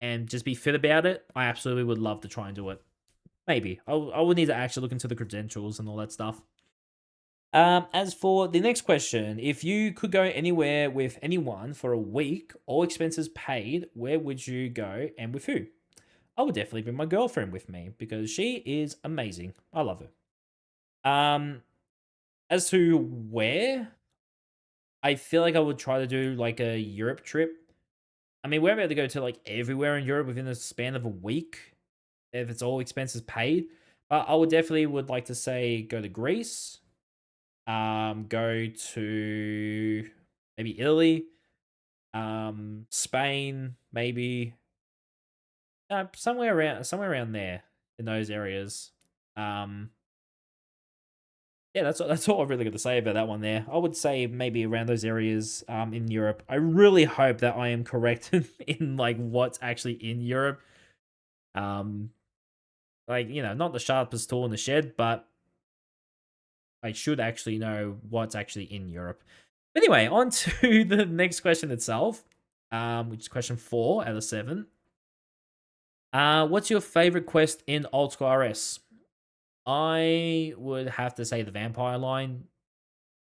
and just be fit about it, I absolutely would love to try and do it. Maybe I would need to actually look into the credentials and all that stuff. As for the next question, if you could go anywhere with anyone for a week, all expenses paid, where would you go and with who? I would definitely bring my girlfriend with me because she is amazing. I love her. As to where, I feel like I would try to do like a Europe trip. I mean, we're about to go to like everywhere in Europe within the span of a week if it's all expenses paid. But I would definitely would like to say go to Greece, go to maybe Italy, Spain, maybe somewhere around there in those areas. Um, Yeah, that's all I'm really going to say about that one there. I would say maybe around those areas in Europe. I really hope that I am correct in like what's actually in Europe. Um, like not the sharpest tool in the shed, but I should actually know what's actually in Europe. But anyway, on to the next question itself, which is question 4 out of 7. What's your favorite quest in OSRS? I would have to say the vampire line.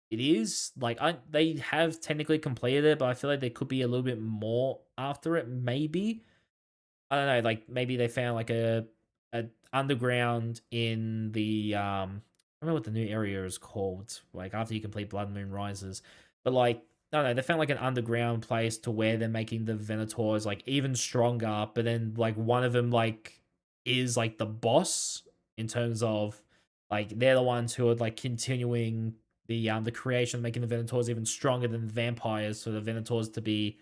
It is like they have technically completed it, but I feel like there could be a little bit more after it. Maybe I don't know. Like maybe they found like a underground in the I don't know what the new area is called. Like after you complete Blood Moon Rises, but like I don't know. They found like an underground place to where they're making the Venators like even stronger. But then like one of them like is like the boss in terms of like they're the ones who are like continuing the creation, making the Venators even stronger than the vampires, for the Venators to be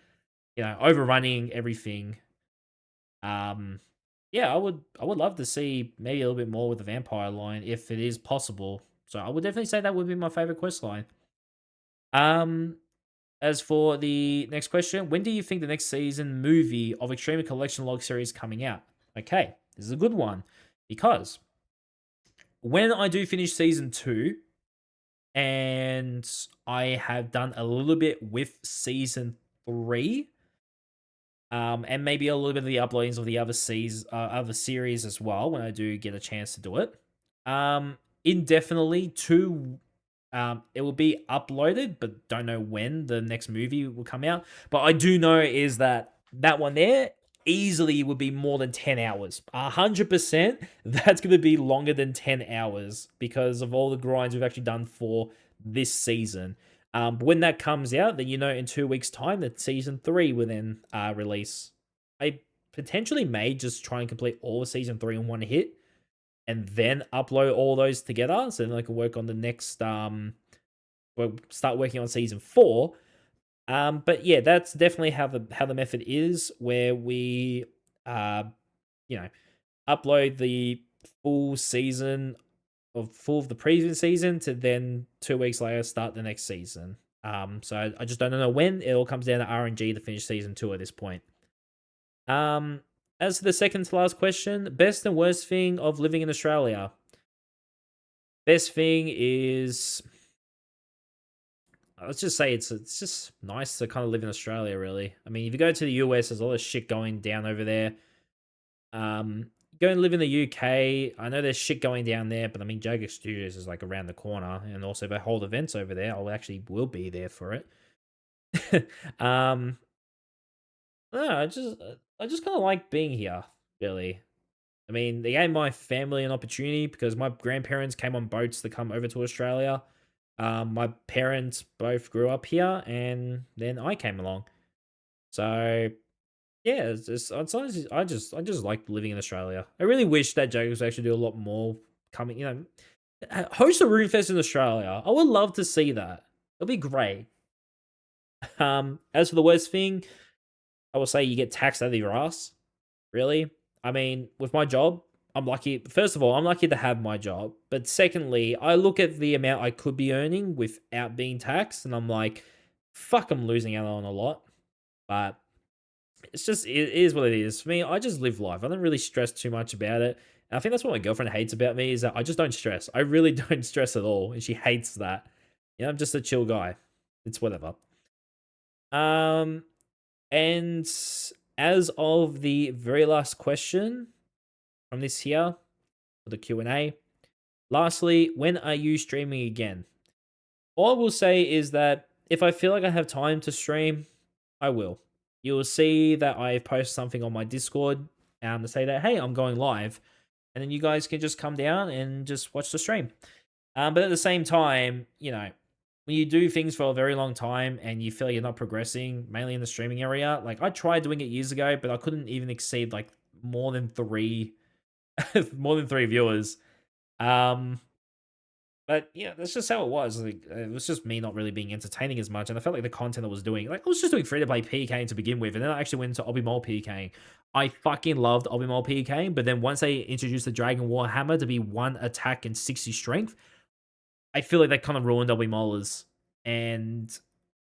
overrunning everything. um, yeah, I would love to see maybe a little bit more with the vampire line if it is possible. So I would definitely say that would be my favorite quest line. Um, as for the next question, when do you think the next season movie of Extreme Collection Log series coming out? Okay, this is a good one because when I do finish season 2 and I have done a little bit with season 3, and maybe a little bit of the uploadings of the other series as well when I do get a chance to do it. Indefinitely to it will be uploaded, but don't know when the next movie will come out. But I do know is that that one there easily would be more than 10 hours. 100%, that's going to be longer than 10 hours because of all the grinds we've actually done for this season. But when that comes out, then in 2 weeks' time that season 3 will then release. I potentially may just try and complete all of season 3 in one hit and then upload all those together so then I can work on the next well, start working on season 4. But yeah, that's definitely how the method is, where we uh you know upload the full season of the previous season to then 2 weeks later start the next season. So I just don't know when. It all comes down to RNG to finish season 2 at this point. Um, as for the second to last question, best and worst thing of living in Australia. Best thing is, let's just say it's just nice to kind of live in Australia. Really, I mean, if you go to the US, there's a lot of shit going down over there. Go and live in the UK. I know there's shit going down there, but I mean, Jagex Studios is like around the corner, and also if they hold events over there, I actually will be there for it. um, no, I just kind of like being here. Really, I mean, they gave my family an opportunity because my grandparents came on boats to come over to Australia. My parents both grew up here, and then I came along. So yeah, it's honestly, I just like living in Australia. I really wish that Jokers actually do a lot more coming. Host a Room Fest in Australia. I would love to see that. It'll be great. As for the worst thing, I will say you get taxed out of your ass. Really, I mean, with my job, I'm lucky. First of all, I'm lucky to have my job. But secondly, I look at the amount I could be earning without being taxed, and I'm like, fuck, I'm losing out on a lot. But it is what it is. For me, I just live life. I don't really stress too much about it. And I think that's what my girlfriend hates about me is that I just don't stress. I really don't stress at all. And she hates that. I'm just a chill guy. It's whatever. Um, and as of the very last question from this here for the Q&A, lastly, when are you streaming again? All I will say is that if I feel like I have time to stream, I will. You will see that I post something on my Discord to say that, hey, I'm going live. And then you guys can just come down and just watch the stream. But at the same time, when you do things for a very long time and you feel you're not progressing, mainly in the streaming area, like I tried doing it years ago, but I couldn't even exceed like more than three, more than three viewers. But yeah, that's just how it was. Like it was just me not really being entertaining as much, and I felt like the content I was doing, like I was just doing free to play PKing to begin with, and then I actually went into Obby PKing. I fucking loved Obby PKing, but then once they introduced the Dragon War Hammer to be 1 attack and 60 strength, I feel like that kind of ruined LB Molars. And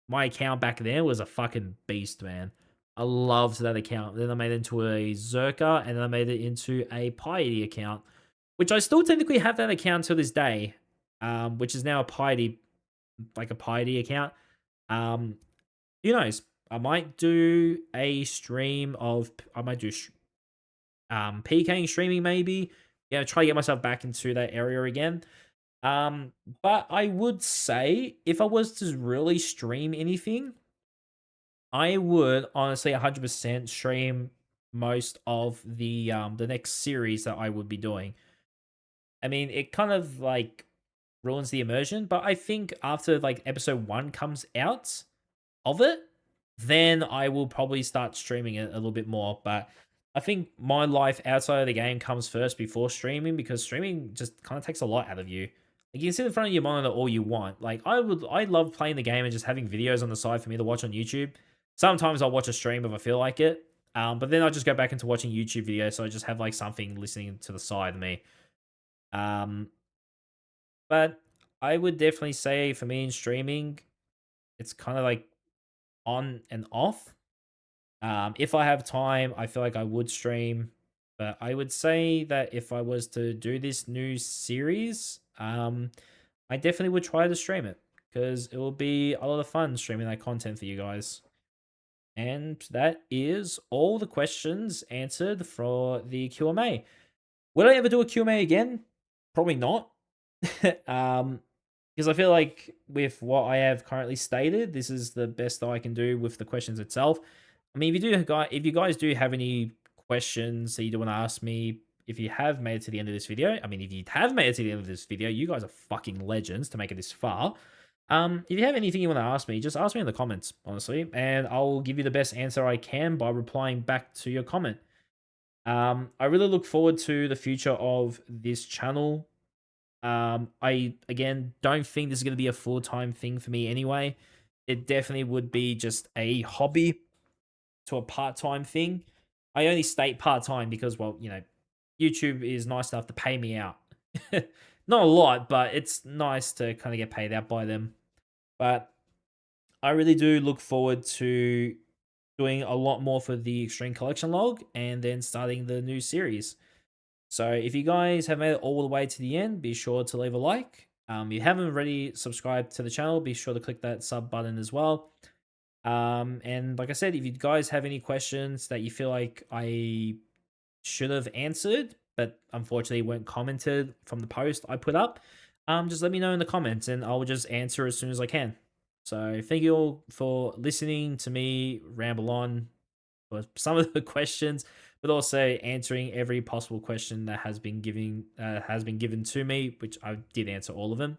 my account back then was a fucking beast, man. I loved that account. Then I made it into a Zerker, and then I made it into a Piety account, which I still technically have that account to this day, which is now a Piety, like a Piety account. Um, who knows? I might do a stream of, I might do PKing streaming maybe. Yeah, try to get myself back into that area again. But I would say if I was to really stream anything, I would honestly 100% stream most of the next series that I would be doing. I mean, it kind of like ruins the immersion, but I think after like episode 1 comes out of it, then I will probably start streaming it a little bit more. But I think my life outside of the game comes first before streaming, because streaming just kind of takes a lot out of you. Like, you can sit in front of your monitor all you want. Like, I love playing the game and just having videos on the side for me to watch on YouTube. Sometimes I'll watch a stream if I feel like it. But then I'll just go back into watching YouTube videos, so I just have like something listening to the side of me. Um, but I would definitely say for me in streaming, it's kind of like on and off. If I have time, I feel like I would stream, but I would say that if I was to do this new series, I definitely would try to stream it, because it will be a lot of fun streaming that content for you guys. And that is all the questions answered for the Q&A. Will I ever do a Q&A again? Probably not. um, because I feel like with what I have currently stated, this is the best that I can do with the questions itself. I mean, if you guys do have any questions that you do want to ask me, if you have made it to the end of this video, I mean, if you have made it to the end of this video, you guys are fucking legends to make it this far. If you have anything you want to ask me, just ask me in the comments, honestly, and I'll give you the best answer I can by replying back to your comment. I really look forward to the future of this channel. I again don't think this is going to be a full-time thing for me anyway. It definitely would be just a hobby to a part-time thing. I only state part-time because, well, YouTube is nice enough to pay me out. Not a lot, but it's nice to kind of get paid out by them. But I really do look forward to doing a lot more for the Extreme Collection log, and then starting the new series. So if you guys have made it all the way to the end, be sure to leave a like. If you haven't already subscribed to the channel, be sure to click that sub button as well. And like I said, if you guys have any questions that you feel like I should have answered, but unfortunately weren't commented from the post I put up, just let me know in the comments, and I'll just answer as soon as I can. So thank you all for listening to me ramble on for some of the questions, but also answering every possible question that has been given to me, which I did answer all of them.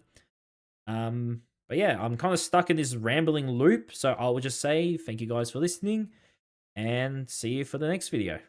But yeah, I'm kind of stuck in this rambling loop, so I will just say thank you guys for listening, and see you for the next video.